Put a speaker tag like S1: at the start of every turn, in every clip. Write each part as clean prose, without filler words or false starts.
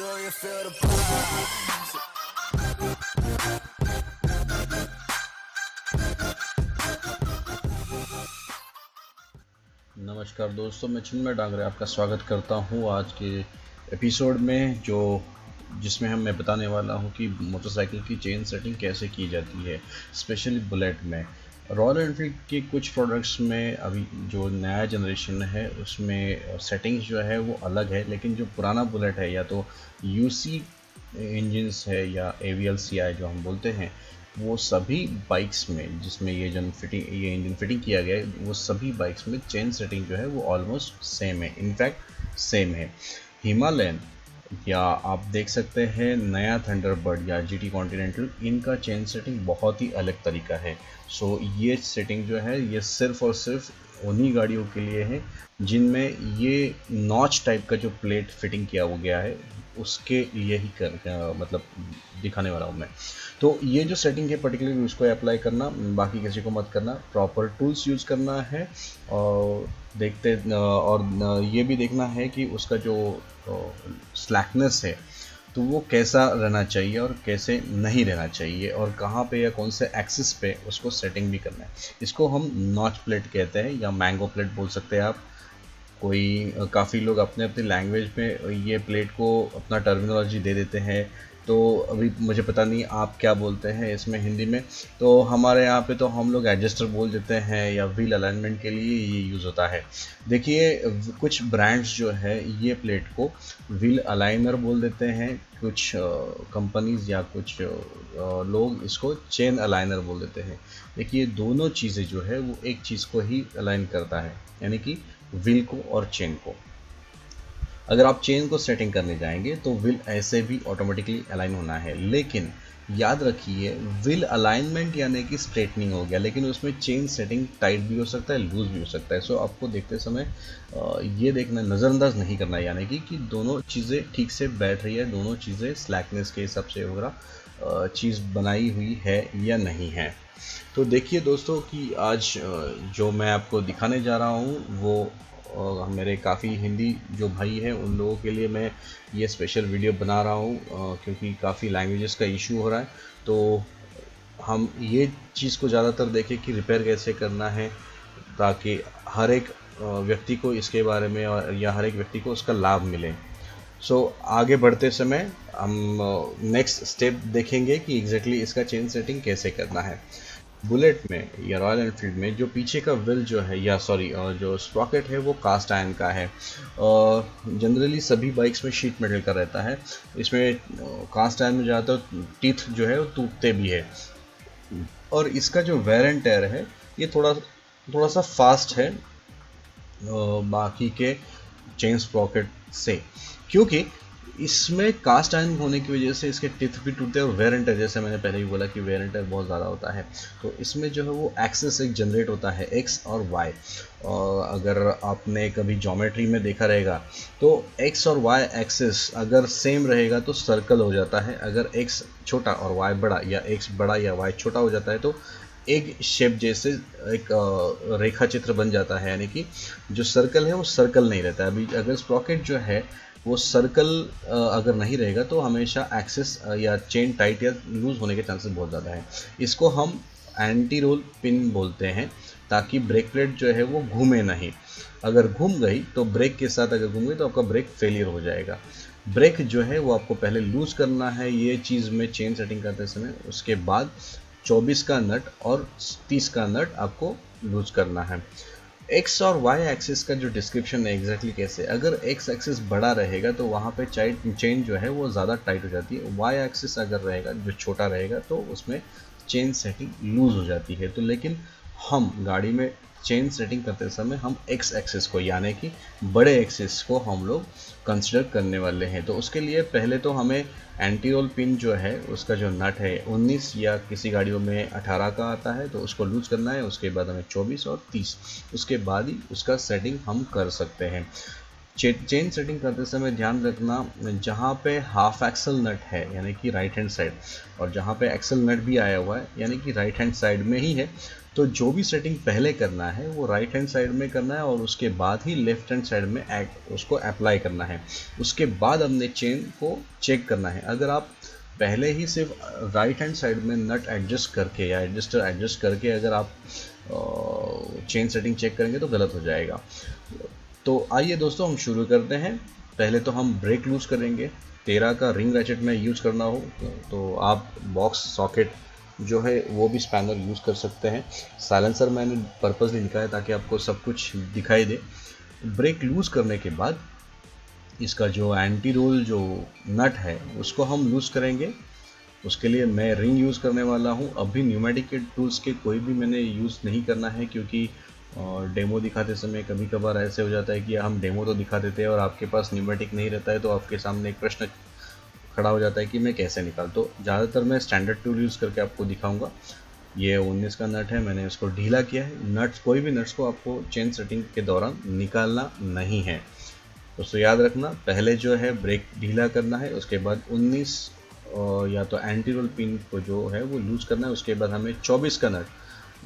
S1: Do you feel the vibes?
S2: नमस्कार दोस्तों, मैं चिन्मय डांगरे आपका स्वागत करता हूं आज के एपिसोड में जिसमें मैं बताने वाला हूं कि मोटरसाइकिल की चेन सेटिंग कैसे की जाती है, स्पेशली बुलेट में। रॉयल एनफील्ड के कुछ प्रोडक्ट्स में अभी जो नया जनरेशन है उसमें सेटिंग्स जो है वो अलग है, लेकिन जो पुराना बुलेट है या तो यूसी इंजन्स है या AVL-CI जो हम बोलते हैं, वो सभी बाइक्स में जिसमें ये इंजन फिटिंग किया गया है, वो सभी बाइक्स में चेन सेटिंग जो है वो ऑलमोस्ट सेम है, इनफैक्ट सेम है। हिमालयन या आप देख सकते हैं नया थंडरबर्ड या GT कॉन्टिनेंटल, इनका चेन सेटिंग बहुत ही अलग तरीका है। सो ये सेटिंग जो है ये सिर्फ और सिर्फ उन्हीं गाड़ियों के लिए है जिनमें ये नॉच टाइप का जो प्लेट फिटिंग किया हो गया है, उसके लिए ही मतलब दिखाने वाला हूँ मैं। तो ये जो सेटिंग है पर्टिकुलरली उसको अप्लाई करना, बाकी किसी को मत करना, प्रॉपर टूल्स यूज़ करना है और ये भी देखना है कि उसका जो स्लैकनेस है तो वो कैसा रहना चाहिए और कैसे नहीं रहना चाहिए, और कहाँ पे या कौन से एक्सिस पे उसको सेटिंग भी करना है। इसको हम नॉच प्लेट कहते हैं या मैंगो प्लेट बोल सकते हैं आप। काफ़ी लोग अपने अपनी लैंग्वेज में ये प्लेट को अपना टर्मिनोलॉजी दे देते हैं, तो अभी मुझे पता नहीं आप क्या बोलते हैं इसमें हिंदी में। तो हमारे यहाँ पे तो हम लोग एडजस्टर बोल देते हैं या व्हील अलाइनमेंट के लिए ये यूज़ होता है। देखिए, कुछ ब्रांड्स जो है ये प्लेट को व्हील अलाइनर बोल देते हैं, कुछ कंपनीज या कुछ लोग इसको चेन अलाइनर बोल देते हैं। देखिए, दोनों चीज़ें जो है वो एक चीज़ को ही अलाइन करता है, यानी कि व्हील को और चेन को। अगर आप चेन को सेटिंग करने जाएंगे तो व्हील ऐसे भी ऑटोमेटिकली अलाइन होना है, लेकिन याद रखिए व्हील अलाइनमेंट यानी कि स्ट्रेटनिंग हो गया, लेकिन उसमें चेन सेटिंग टाइट भी हो सकता है, लूज भी हो सकता है। सो आपको देखते समय ये देखना, नज़रअंदाज नहीं करना है, यानी कि दोनों चीज़ें ठीक से बैठ रही है, दोनों चीज़ें स्लैकनेस के हिसाब से वगैरह चीज़ बनाई हुई है या नहीं है। तो देखिए दोस्तों कि आज जो मैं आपको दिखाने जा रहा हूँ वो मेरे काफ़ी हिंदी जो भाई हैं उन लोगों के लिए मैं ये स्पेशल वीडियो बना रहा हूँ, क्योंकि काफ़ी लैंग्वेजेस का इशू हो रहा है। तो हम ये चीज़ को ज़्यादातर देखें कि रिपेयर कैसे करना है, ताकि हर एक व्यक्ति को इसके बारे में या हर एक व्यक्ति को उसका लाभ मिले। आगे बढ़ते समय हम नेक्स्ट स्टेप देखेंगे कि एग्जैक्टली इसका चेन सेटिंग कैसे करना है। बुलेट में या रॉयल एनफील्ड में जो पीछे का व्हील जो है या सॉरी जो स्प्रॉकेट है वो कास्ट आयरन का है, और जनरली सभी बाइक्स में शीट मेटल का रहता है। इसमें कास्ट आयरन में ज़्यादातर टीथ जो है वो टूटते भी है, और इसका जो वेयर एंड टेयर है ये थोड़ा सा फास्ट है बाकी के चेन स्प्रॉकेट से, क्योंकि इसमें कास्ट आयरन होने की वजह से इसके टिथ भी टूटते हैं और वेयर एंड टेयर, जैसे मैंने पहले भी बोला कि वेयर एंड टेयर बहुत ज़्यादा होता है। तो इसमें जो है वो एक्सिस एक जनरेट होता है एक्स और वाई, और अगर आपने कभी ज्योमेट्री में देखा रहेगा तो एक्स और वाई एक्सिस अगर सेम रहेगा तो सर्कल हो जाता है, अगर एक्स छोटा और वाई बड़ा या एक्स बड़ा या वाई छोटा हो जाता है तो एक शेप जैसे एक रेखा चित्र बन जाता है, यानी कि जो सर्कल है वो सर्कल नहीं रहता है। अभी अगर स्प्रॉकेट जो है वो सर्कल अगर नहीं रहेगा तो हमेशा एक्सिस या चेन टाइट या लूज होने के चांसेस बहुत ज़्यादा है। इसको हम एंटी रोल पिन बोलते हैं, ताकि ब्रेक प्लेट जो है वो घूमे नहीं। अगर घूम गई तो ब्रेक के साथ अगर घूम गई तो आपका ब्रेक फेलियर हो जाएगा। ब्रेक जो है वो आपको पहले लूज करना है ये चीज़ में चेन सेटिंग करते समय, उसके बाद 24 का नट और 30 का नट आपको लूज करना है। एक्स और वाई एक्सिस का जो डिस्क्रिप्शन है एग्जैक्टली कैसे, अगर एक्स एक्सिस बड़ा रहेगा तो वहाँ पे चेन जो है वो ज़्यादा टाइट हो जाती है, वाई एक्सिस अगर रहेगा जो छोटा रहेगा तो उसमें चेन सेटिंग लूज हो जाती है। तो लेकिन हम गाड़ी में चेन सेटिंग करते समय हम एक्स एक्सिस को यानी कि बड़े एक्सिस को हम लोग कंसिडर करने वाले हैं। तो उसके लिए पहले तो हमें एंटी रोल पिन जो है उसका जो नट है 19 या किसी गाड़ियों में 18 का आता है तो उसको लूज करना है, उसके बाद हमें 24 और 30, उसके बाद ही उसका सेटिंग हम कर सकते हैं। चेन सेटिंग करते समय ध्यान रखना, जहाँ पे हाफ एक्सल नट है यानी कि राइट हैंड साइड, और जहाँ पे एक्सल नट भी आया हुआ है यानी कि राइट हैंड साइड में ही है, तो जो भी सेटिंग पहले करना है वो राइट हैंड साइड में करना है और उसके बाद ही लेफ्ट हैंड साइड में उसको अप्लाई करना है। उसके बाद हमने चेन को चेक करना है। अगर आप पहले ही सिर्फ राइट हैंड साइड में नट एडजस्ट करके या एडजस्टर एडजस्ट करके अगर आप चेन सेटिंग चेक करेंगे तो गलत हो जाएगा। तो आइए दोस्तों हम शुरू करते हैं। पहले तो हम ब्रेक लूज करेंगे। 13 का रिंग रैचेट में यूज़ करना हो तो आप बॉक्स सॉकेट जो है वो भी स्पैनर यूज़ कर सकते हैं। साइलेंसर मैंने पर्पसली निकाला ताकि आपको सब कुछ दिखाई दे। ब्रेक लूज करने के बाद इसका जो एंटी रोल जो नट है उसको हम लूज़ करेंगे। उसके लिए मैं रिंग यूज़ करने वाला हूँ। अभी न्यूमेटिक के टूल्स के कोई भी मैंने यूज़ नहीं करना है, क्योंकि डेमो दिखाते समय कभी कभार ऐसे हो जाता है कि हम डेमो तो दिखा देते हैं और आपके पास न्यूमेटिक नहीं रहता है, तो आपके सामने एक प्रश्न खड़ा हो जाता है कि मैं कैसे निकाल। तो ज़्यादातर मैं स्टैंडर्ड टूल यूज़ करके आपको दिखाऊंगा। ये 19 का नट है, मैंने इसको ढीला किया है। नट्स, कोई भी नट्स को आपको चेन सेटिंग के दौरान निकालना नहीं है। दोस्तों याद रखना, पहले जो है ब्रेक ढीला करना है, उसके बाद 19 या तो एंटी रोल पिन को जो है वो लूज़ करना है, उसके बाद हमें 24 का नट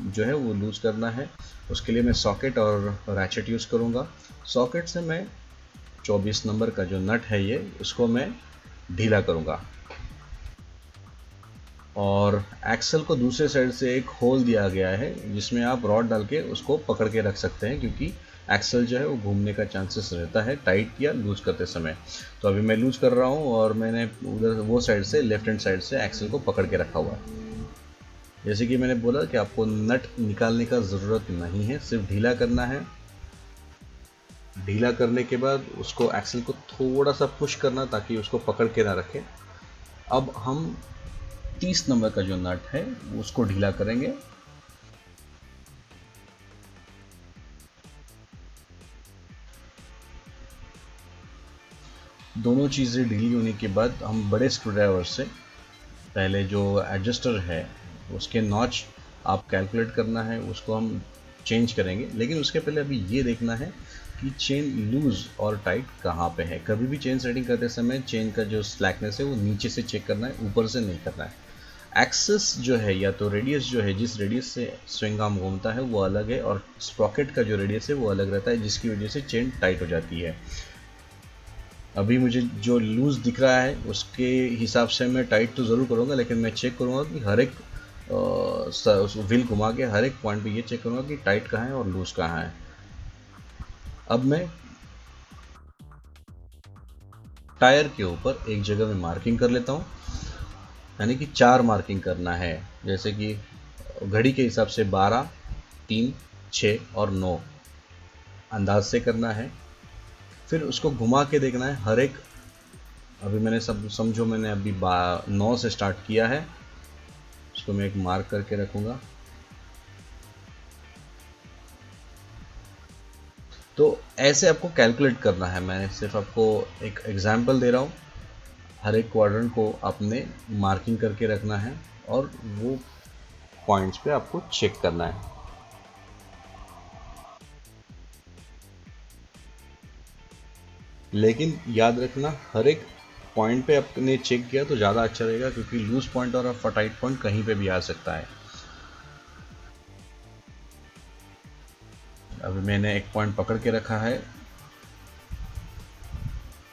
S2: जो है वो लूज़ करना है। उसके लिए मैं सॉकेट और रैचेट यूज़ करूँगा। सॉकेट से मैं 24 नंबर का जो नट है ये उसको मैं ढीला करूँगा, और एक्सल को दूसरे साइड से एक होल दिया गया है जिसमें आप रॉड डाल के उसको पकड़ के रख सकते हैं, क्योंकि एक्सल जो है वो घूमने का चांसेस रहता है टाइट या लूज करते समय। तो अभी मैं लूज कर रहा हूँ और मैंने उधर वो साइड से, लेफ्ट हैंड साइड से एक्सल को पकड़ के रखा हुआ है। जैसे कि मैंने बोला कि आपको नट निकालने का ज़रूरत नहीं है, सिर्फ ढीला करना है। ढीला करने के बाद उसको एक्सल को थोड़ा सा पुश करना ताकि उसको पकड़ के ना रखे। अब हम 30 नंबर का जो नट है उसको ढीला करेंगे। दोनों चीज़ें ढीली होने के बाद हम बड़े स्क्रू ड्राइवर से पहले जो एडजस्टर है उसके नॉच आप कैलकुलेट करना है, उसको हम चेंज करेंगे। लेकिन उसके पहले अभी ये देखना है कि चेन लूज और टाइट कहाँ पे है। कभी भी चेन सेटिंग करते समय चेन का जो स्लैकनेस है वो नीचे से चेक करना है, ऊपर से नहीं करना है। एक्सिस जो है या तो रेडियस जो है, जिस रेडियस से स्विंग आर्म घूमता है वो अलग है, और स्प्रॉकेट का जो रेडियस है वो अलग रहता है, जिसकी वजह से चेन टाइट हो जाती है। अभी मुझे जो लूज़ दिख रहा है उसके हिसाब से मैं टाइट तो ज़रूर करूँगा, लेकिन मैं चेक करूँगा कि हर एक व्हील घुमा के हर एक पॉइंट पे ये चेक करूँगा कि टाइट कहाँ है और लूज़ कहाँ है। अब मैं टायर के ऊपर एक जगह में मार्किंग कर लेता हूँ, यानी कि 4 मार्किंग करना है। जैसे कि घड़ी के हिसाब से 12, 3, 6 और 9 अंदाज से करना है। फिर उसको घुमा के देखना है हर एक। अभी मैंने सब समझो, मैंने अभी 9 से स्टार्ट किया है, उसको मैं एक मार्क करके रखूँगा। तो ऐसे आपको कैलकुलेट करना है। मैं सिर्फ आपको एक एग्जांपल दे रहा हूँ। हर एक क्वाड्रेंट को आपने मार्किंग करके रखना है और वो पॉइंट्स पे आपको चेक करना है। लेकिन याद रखना, हर एक पॉइंट पे आपने चेक किया तो ज़्यादा अच्छा रहेगा, क्योंकि लूज पॉइंट और टाइट पॉइंट कहीं पे भी आ सकता है। अभी मैंने एक पॉइंट पकड़ के रखा है।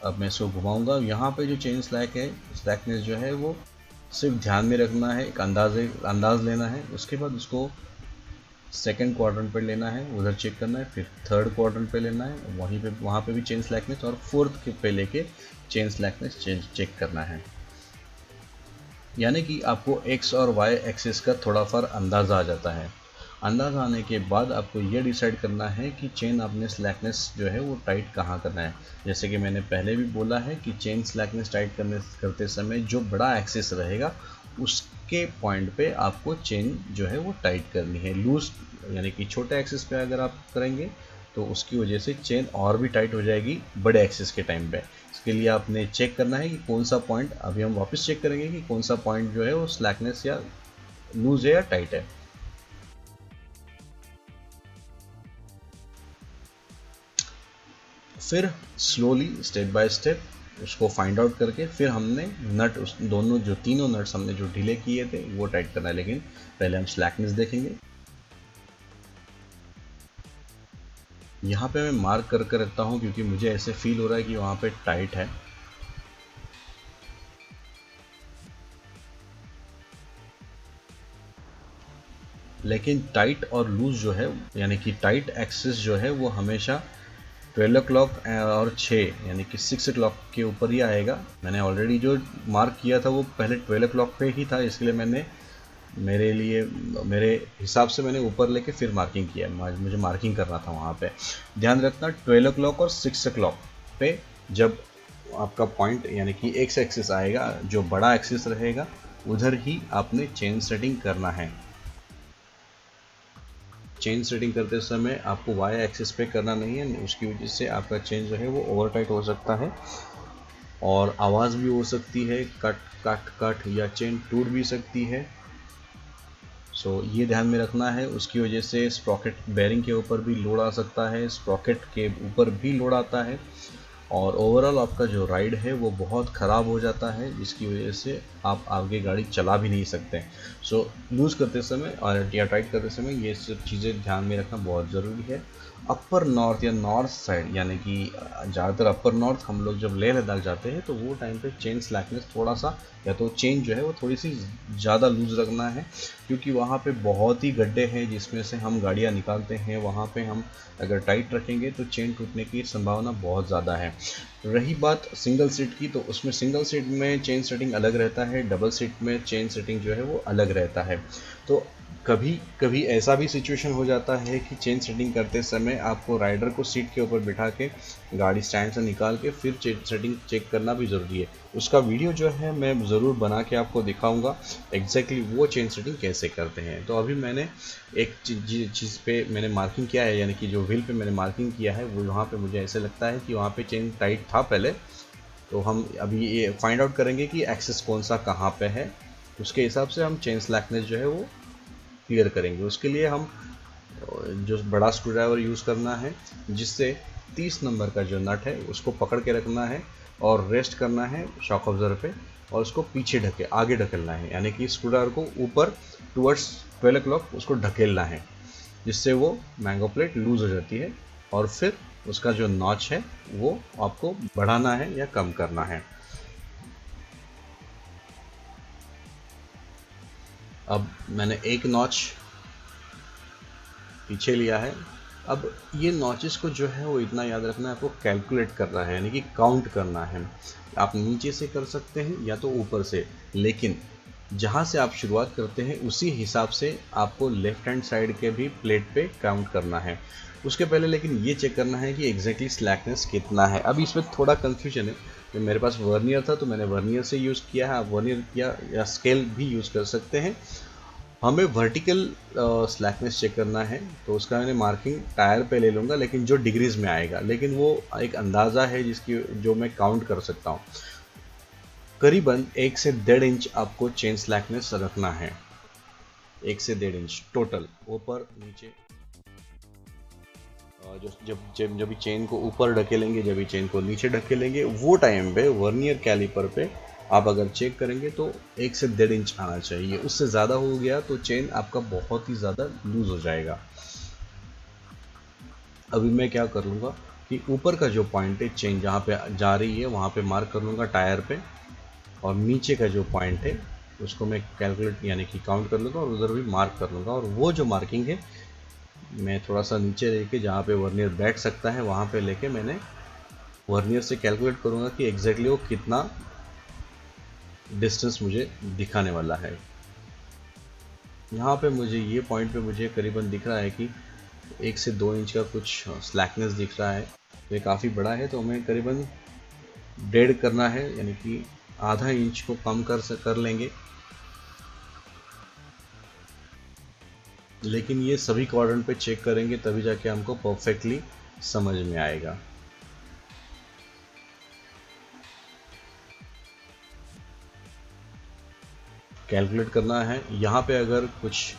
S2: अब मैं इसको घुमाऊंगा। यहाँ पे जो चेन स्लैक है, स्लैकनेस जो है वो सिर्फ ध्यान में रखना है, एक अंदाज लेना है। उसके बाद उसको सेकंड क्वाड्रेंट पे लेना है, उधर चेक करना है। फिर थर्ड क्वाड्रेंट पे लेना है, वहाँ पे भी चेन स्लैकनेस, और फोर्थ पे लेके चेन स्लैकनेस चेक करना है। यानी कि आपको एक्स और वाई एक्सिस का थोड़ा फार अंदाज़ा आ जाता है। अंदाज़ आने के बाद आपको ये डिसाइड करना है कि चेन आपने स्लैकनेस जो है वो टाइट कहाँ करना है। जैसे कि मैंने पहले भी बोला है कि चेन स्लैकनेस टाइट करते समय जो बड़ा एक्सिस रहेगा उसके पॉइंट पे आपको चेन जो है वो टाइट करनी है। लूज यानी कि छोटे एक्सिस पे अगर आप करेंगे तो उसकी वजह से चेन और भी टाइट हो जाएगी बड़े एक्सिस के टाइम पे। इसके लिए आपने चेक करना है कि कौन सा पॉइंट, अभी हम वापस चेक करेंगे कि कौन सा पॉइंट जो है वो स्लैकनेस या लूज है या टाइट है। फिर स्लोली स्टेप बाय स्टेप उसको फाइंड आउट करके फिर हमने नट उस दोनों जो तीनों नट्स हमने जो ढीले किए थे वो टाइट करना है। लेकिन पहले हम स्लैकनेस देखेंगे। यहाँ पे मैं मार्क करके रखता हूँ क्योंकि मुझे ऐसे फील हो रहा है कि वहाँ पे टाइट है। लेकिन टाइट और लूज जो है यानी कि टाइट एक्सिस जो है वो हमेशा 12 o'clock और 6 यानी कि 6 o'clock के ऊपर ही आएगा। मैंने ऑलरेडी जो मार्क किया था वो पहले 12 o'clock पे ही था, इसलिए मैंने मेरे हिसाब से मैंने ऊपर लेके फिर मार्किंग किया। मुझे मार्किंग करना था वहाँ पे। ध्यान रखना 12 o'clock और 6 o'clock पे जब आपका पॉइंट यानी कि एक्स एक्सिस आएगा, जो बड़ा एक्सिस रहेगा उधर ही आपने चेन सेटिंग करना है। चेन सेटिंग करते समय आपको वाई एक्सिस पे करना नहीं है, उसकी वजह से आपका चेन जो है वो ओवर टाइट हो सकता है और आवाज़ भी हो सकती है, कट कट कट, या चेन टूट भी सकती है। सो ये ध्यान में रखना है। उसकी वजह से स्प्रॉकेट बेरिंग के ऊपर भी लोड आ सकता है, स्प्रॉकेट के ऊपर भी लोड आता है और ओवरऑल आपका जो राइड है वो बहुत ख़राब हो जाता है, जिसकी वजह से आप आगे गाड़ी चला भी नहीं सकते। सो लूज़ करते समय और या टाइट करते समय ये सब चीज़ें ध्यान में रखना बहुत ज़रूरी है। अपर नॉर्थ या नॉर्थ साइड यानी कि ज़्यादातर अपर नॉर्थ हम लोग जब लेह लद्दाख जाते हैं तो वो टाइम पे चेन स्लैकनेस थोड़ा सा या तो चेन जो है वो थोड़ी सी ज़्यादा लूज़ रखना है, क्योंकि वहाँ पे बहुत ही गड्ढे हैं जिसमें से हम गाड़ियाँ निकालते हैं। वहाँ पे हम अगर टाइट रखेंगे तो चेन टूटने की संभावना बहुत ज़्यादा है। रही बात सिंगल सीट की, तो उसमें सिंगल सीट में चेन सेटिंग अलग रहता है, डबल सीट में चेन सेटिंग जो है वो अलग रहता है। तो कभी कभी ऐसा भी सिचुएशन हो जाता है कि चेन सेटिंग करते समय आपको राइडर को सीट के ऊपर बिठा के गाड़ी स्टैंड से निकाल के फिर चेन सेटिंग चेक करना भी ज़रूरी है। उसका वीडियो जो है मैं ज़रूर बना के आपको दिखाऊंगा एग्जैक्टली वो चेन सेटिंग कैसे करते हैं। तो अभी मैंने एक चीज़ पे मैंने मार्किंग किया है, यानी कि जो व्हील पे मैंने मार्किंग किया है वो वहाँ पे मुझे ऐसे लगता है कि वहाँ पे चेन टाइट था पहले। तो हम अभी ये फाइंड आउट करेंगे कि एक्सेस कौन सा कहाँ पे है, उसके हिसाब से हम चेन स्लैकनेस जो है वो क्लियर करेंगे। उसके लिए हम जो बड़ा स्क्रू ड्राइवर यूज़ करना है, जिससे 30 नंबर का जो नट है उसको पकड़ के रखना है और रेस्ट करना है शॉक ऑब्जर्वर पे और उसको पीछे आगे ढकेलना है, यानी कि स्क्रू ड्राइवर को ऊपर टुवर्ड्स 12 o'clock उसको ढकेलना है, जिससे वो मैंगो प्लेट लूज़ हो जाती है और फिर उसका जो नॉच है वो आपको बढ़ाना है या कम करना है। अब मैंने एक नॉच पीछे लिया है। अब ये नॉचेस को जो है वो इतना याद रखना है, आपको कैलकुलेट करना है, यानी कि काउंट करना है। आप नीचे से कर सकते हैं या तो ऊपर से, लेकिन जहाँ से आप शुरुआत करते हैं उसी हिसाब से आपको लेफ्ट हैंड साइड के भी प्लेट पे काउंट करना है। उसके पहले लेकिन ये चेक करना है कि एग्जैक्टली स्लैकनेस कितना है। अब इसमें थोड़ा कन्फ्यूजन है, तो मेरे पास वर्नियर था तो मैंने वर्नियर से यूज़ किया है। आप वर्नियर या स्केल भी यूज़ कर सकते हैं। हमें वर्टिकल स्लैकनेस चेक करना है, तो उसका मैंने मार्किंग टायर पे ले लूँगा, लेकिन जो डिग्रीज में आएगा, लेकिन वो एक अंदाज़ा है जिसकी जो मैं काउंट कर सकता हूँ। करीबन 1 से 1.5 इंच आपको चेन स्लैकनेस रखना है, 1 से 1.5 इंच टोटल ऊपर नीचे। जब भी चेन को ऊपर ढकेलेंगे, जब भी चेन को नीचे ढकेलेंगे, वो टाइम पे वर्नियर कैलिपर पे आप अगर चेक करेंगे तो 1 से 1.5 इंच आना चाहिए। उससे ज़्यादा हो गया तो चेन आपका बहुत ही ज़्यादा लूज़ हो जाएगा। अभी मैं क्या कर लूँगा कि ऊपर का जो पॉइंट है, चेन जहाँ पे जा रही है वहाँ पे मार्क कर लूँगा टायर पे, और नीचे का जो पॉइंट है उसको मैं कैलकुलेट यानी कि काउंट कर लूँगा और उधर भी मार्क कर लूँगा। और वो जो मार्किंग है मैं थोड़ा सा नीचे लेके जहाँ पे वर्नियर बैठ सकता है वहाँ पे लेके मैंने वर्नियर से कैलकुलेट करूँगा कि एग्जैक्टली वो कितना डिस्टेंस मुझे दिखाने वाला है। यहाँ पे मुझे ये पॉइंट पे मुझे करीबन दिख रहा है कि 1 से 2 इंच का कुछ स्लैकनेस दिख रहा है। तो ये काफ़ी बड़ा है, तो हमें करीबन 1.5 करना है, यानी कि आधा इंच को कम कर लेंगे। लेकिन ये सभी क्वाड्रेंट पे चेक करेंगे तभी जाके हमको परफेक्टली समझ में आएगा। कैलकुलेट करना है यहाँ पे, अगर कुछ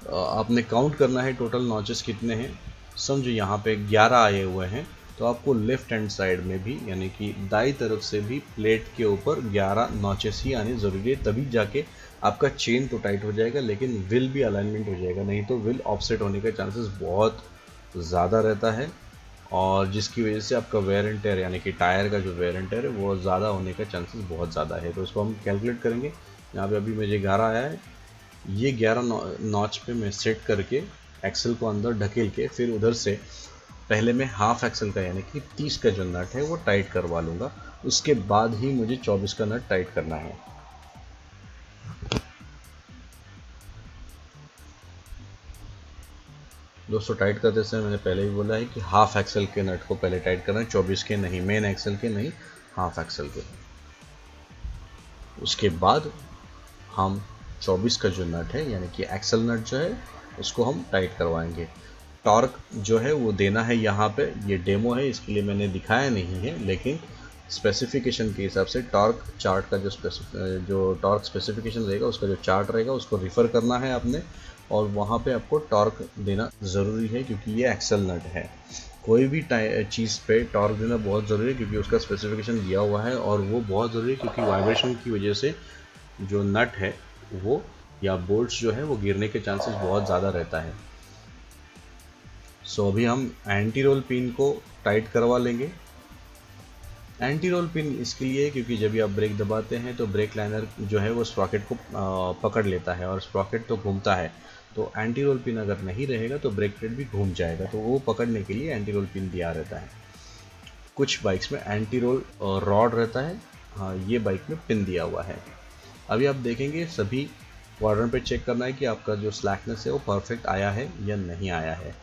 S2: आपने काउंट करना है टोटल नॉचेस कितने हैं। समझो यहाँ पे 11 आए हुए हैं, तो आपको लेफ्ट हैंड साइड में भी यानी कि दाई तरफ से भी प्लेट के ऊपर 11 नॉचेस ही आने ज़रूरी है, तभी जाके आपका चेन तो टाइट हो जाएगा लेकिन व्हील भी अलाइनमेंट हो जाएगा, नहीं तो व्हील ऑफसेट होने का चांसेस बहुत ज़्यादा रहता है और जिसकी वजह से आपका वेयर एंड टेयर यानी कि टायर का जो वेयर एंड टेयर है वो ज़्यादा होने का चांसेस बहुत ज़्यादा है। तो इसको हम कैलकुलेट करेंगे। यहाँ पे अभी मुझे 11 आया है, ये 11 नॉच पे मैं सेट करके एक्सल को अंदर ढकेल के फिर उधर से पहले मैं हाफ एक्सल का यानी कि 30 का जो नट है वो टाइट करवा लूँगा, उसके बाद ही मुझे 24 का नट टाइट करना है। दोस्तों टाइट करते समय मैंने पहले ही बोला है कि हाफ एक्सल के नट को पहले टाइट करना है, 24 के नहीं, मेन एक्सल के नहीं, हाफ एक्सल के। उसके बाद हम 24 का जो नट है यानी कि एक्सल नट जो है उसको हम टाइट करवाएंगे। टॉर्क जो है वो देना है यहाँ पे, ये डेमो है इसके लिए मैंने दिखाया नहीं है, लेकिन स्पेसिफिकेशन के हिसाब से टॉर्क चार्ट का जो टॉर्क स्पेसिफिकेशन रहेगा उसका जो चार्ट रहेगा उसको रिफ़र करना है आपने और वहाँ पे आपको टॉर्क देना ज़रूरी है क्योंकि ये एक्सल नट है। कोई भी चीज़ पे टॉर्क देना बहुत ज़रूरी है क्योंकि उसका स्पेसिफिकेशन दिया हुआ है और वो बहुत ज़रूरी है क्योंकि वाइब्रेशन की वजह से जो नट है वो या बोल्ट्स जो है वो गिरने के चांसेस बहुत ज़्यादा रहता है। सो अभी हम एंटी रोल पिन को टाइट करवा लेंगे। एंटी रोल पिन इसके लिए क्योंकि जब भी आप ब्रेक दबाते हैं तो ब्रेक लाइनर जो है वो स्प्रॉकेट को पकड़ लेता है और स्प्रॉकेट तो घूमता है, तो एंटी रोल पिन अगर नहीं रहेगा तो ब्रेक प्लेट भी घूम जाएगा, तो वो पकड़ने के लिए एंटी रोल पिन दिया रहता है। कुछ बाइक्स में एंटी रोल रॉड रहता है, हाँ ये बाइक में पिन दिया हुआ है। अभी आप देखेंगे सभी क्वाड्रेंट पे चेक करना है कि आपका जो स्लैकनेस है वो परफेक्ट आया है या नहीं आया है।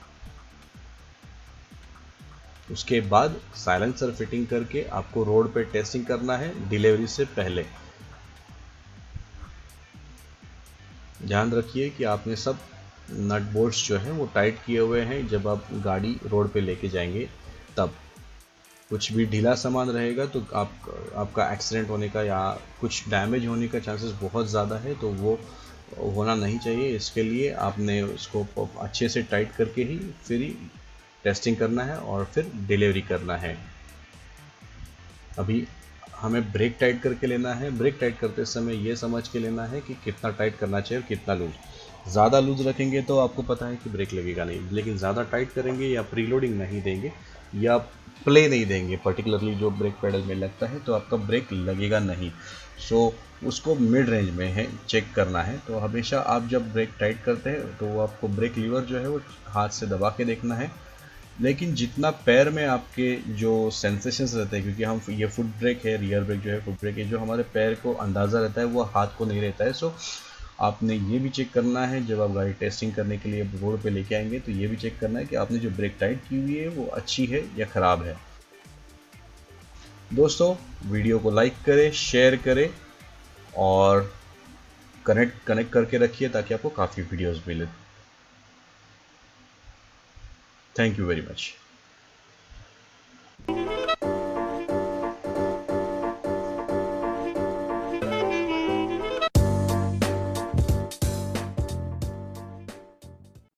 S2: उसके बाद साइलेंसर फिटिंग करके आपको रोड पे टेस्टिंग करना है डिलीवरी से पहले। ध्यान रखिए कि आपने सब नट बोल्ट्स जो हैं वो टाइट किए हुए हैं जब आप गाड़ी रोड पे लेके जाएंगे तब। कुछ भी ढीला सामान रहेगा तो आपका एक्सीडेंट होने का या कुछ डैमेज होने का चांसेस बहुत ज़्यादा है, तो वो होना नहीं चाहिए। इसके लिए आपने उसको अच्छे से टाइट करके ही फिर ही टेस्टिंग करना है और फिर डिलीवरी करना है। अभी हमें ब्रेक टाइट करके लेना है। ब्रेक टाइट करते समय ये समझ के लेना है कि कितना टाइट करना चाहिए और कितना लूज। ज़्यादा लूज रखेंगे तो आपको पता है कि ब्रेक लगेगा नहीं, लेकिन ज़्यादा टाइट करेंगे या प्रीलोडिंग नहीं देंगे या प्ले नहीं देंगे पर्टिकुलरली जो ब्रेक पेडल में लगता है तो आपका ब्रेक लगेगा नहीं। सो उसको मिड रेंज में है चेक करना है। तो हमेशा आप जब ब्रेक टाइट करते हैं तो आपको ब्रेक लीवर जो है वो हाथ से दबा के देखना है, लेकिन जितना पैर में आपके जो सेंसेशंस रहते हैं, क्योंकि हम ये फुट ब्रेक है, रियर ब्रेक जो है फुट ब्रेक है, जो हमारे पैर को अंदाज़ा रहता है वो हाथ को नहीं रहता है। सो आपने ये भी चेक करना है जब आप गाड़ी टेस्टिंग करने के लिए रोड पे लेके आएंगे तो ये भी चेक करना है कि आपने जो ब्रेक टाइट की हुई है वो अच्छी है या ख़राब है। दोस्तों वीडियो को लाइक करें, शेयर करें और कनेक्ट करके रखिए ताकि आपको काफ़ी वीडियोस मिले। Thank you very much.